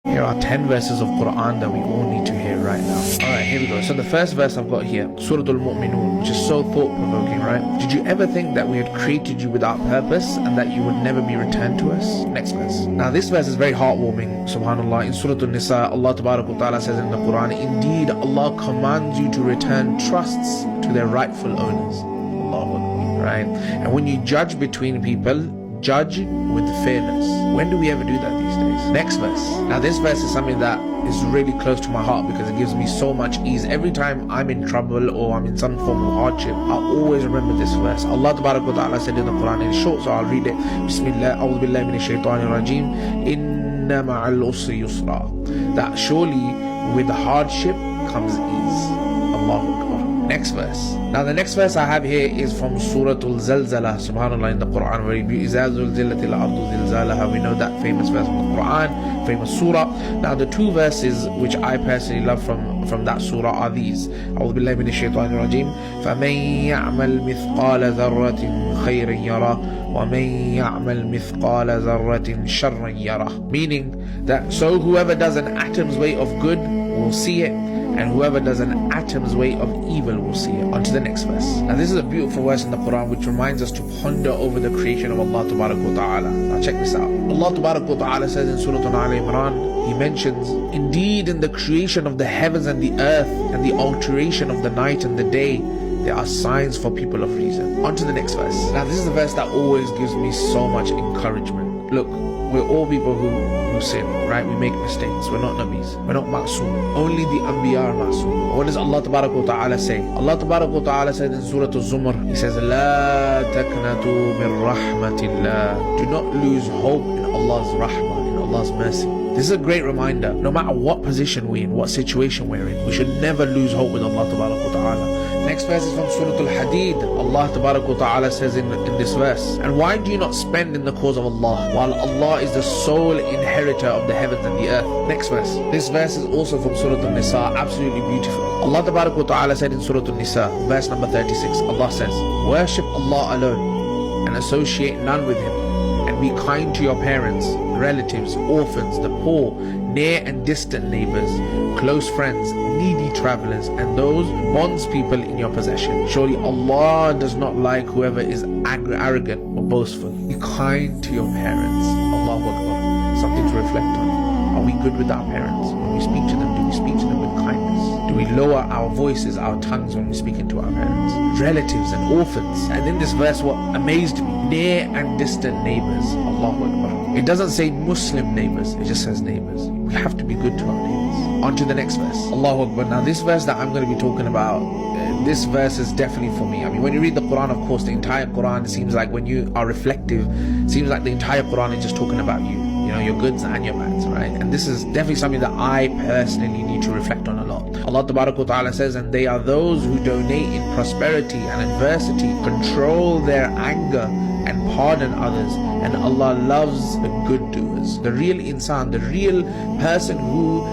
Here are 10 verses of Quran that we all need to hear right now. Alright, here we go. So the first verse I've got here, Surah Al-Mu'minun, which is so thought-provoking, right? Did you ever think that we had created you without purpose and that you would never be returned to us? Next verse. Now this verse is very heartwarming, subhanAllah. In Surah Al-Nisa, Allah Ta'ala says in the Quran, indeed, Allah commands you to return trusts to their rightful owners. Allahu Akbar, right? And when you judge between people, judge with fairness. When do we ever do that these days? Next verse. Now this verse is something that is really close to my heart because it gives me so much ease. Every time I'm in trouble or I'm in some form of hardship, I always remember this verse. Allah Ta'ala said in the Quran, and it's short, so I'll read it. Bismillah, a'udhu billahi minash shaitanir rajim. Inna ma'al usri yusra. That surely with hardship comes ease. Allahu Akbar. Next verse. Now the next verse I have here is from Surah Al-Zalzalah, subhanAllah, in the Quran, where we know that famous verse from the Quran, famous surah. Now the two verses which I personally love from that surah are these. أعوذ بالله من الشيطان الرجيم فمن يعمل مثقال ذرة خيرا يره ومن يعمل مثقال ذرة شرا يره. Meaning that so whoever does an atom's weight of good will see it, and whoever does an atom's weight of evil will see it. On to the next verse. Now this is a beautiful verse in the Quran which reminds us to ponder over the creation of Allah Ta'ala. Now check this out. Allah Ta'ala says in Surah Al-Imran, He mentions, indeed in the creation of the heavens and the earth and the alteration of the night and the day, there are signs for people of reason. On to the next verse. Now this is a verse that always gives me so much encouragement. Look, we're all people who sin, right? We make mistakes. We're not nabis. We're not ma'soom. Only the anbiya are ma'soom. What does Allah Ta'ala say? Allah Ta'ala said in Surah Al-Zumar, He says, La taknatu min rahmatillah. Do not lose hope in Allah's rahmah, in Allah's mercy. This is a great reminder. No matter what position we're in, what situation we're in, we should never lose hope with Allah Ta'ala. Next verse is from Surah Al-Hadid. Allah Ta'ala says in this verse, and why do you not spend in the cause of Allah, while Allah is the sole inheritor of the heavens and the earth? Next verse. This verse is also from Surah Al-Nisa, absolutely beautiful. Allah Ta'ala said in Surah Al-Nisa, verse number 36, Allah says, worship Allah alone and associate none with Him, and be kind to your parents, relatives, orphans, the poor, near and distant neighbors, close friends, needy travelers, and those bondspeople in your possession. Surely Allah does not like whoever is arrogant or boastful. Be kind to your parents. Allahu Akbar. Something to reflect on. Are we good with our parents? When we speak to them, do we speak to them with kindness? Do we lower our voices, our tongues when we're speaking to our parents? Relatives and orphans. And in this verse, what amazed me, near and distant neighbors. Allahu Akbar. It doesn't say Muslim neighbors, it just says neighbors. We have to be good to our neighbors. On to the next verse. Allahu Akbar. Now this verse that I'm going to be talking about, this verse is definitely for me. I mean, when you read the Quran, of course, the entire Quran, it seems like when you are reflective, it seems like the entire Quran is just talking about you. You know, your goods and your bads, right? And this is definitely something that I personally need to reflect on a lot. Allah Ta'ala says, and they are those who donate in prosperity and adversity, control their anger and pardon others, and Allah loves the good doers. The real insan, the real person who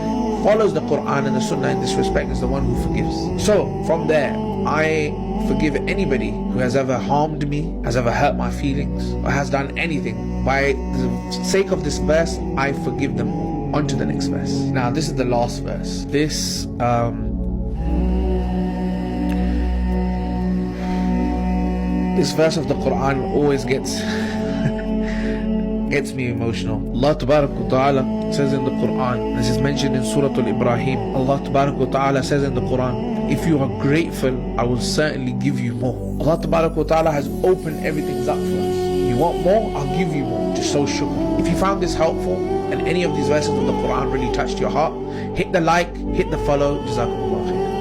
follows the Quran and the Sunnah in this respect is the one who forgives. So from there, I forgive anybody who has ever harmed me, has ever hurt my feelings, or has done anything. By the sake of this verse, I forgive them all. On to the next verse. Now this is the last verse. This verse of the Quran always gets me emotional. Allah Ta'ala says in the Quran, this is mentioned in Surah Al-Ibrahim, Allah Ta'ala says in the Quran, if you are grateful, I will certainly give you more. Allah Ta'ala has opened everything up for us. You want more? I'll give you more. To show shukr. If you found this helpful and any of these verses of the Quran really touched your heart, hit the like, hit the follow. Jazakumullah khair.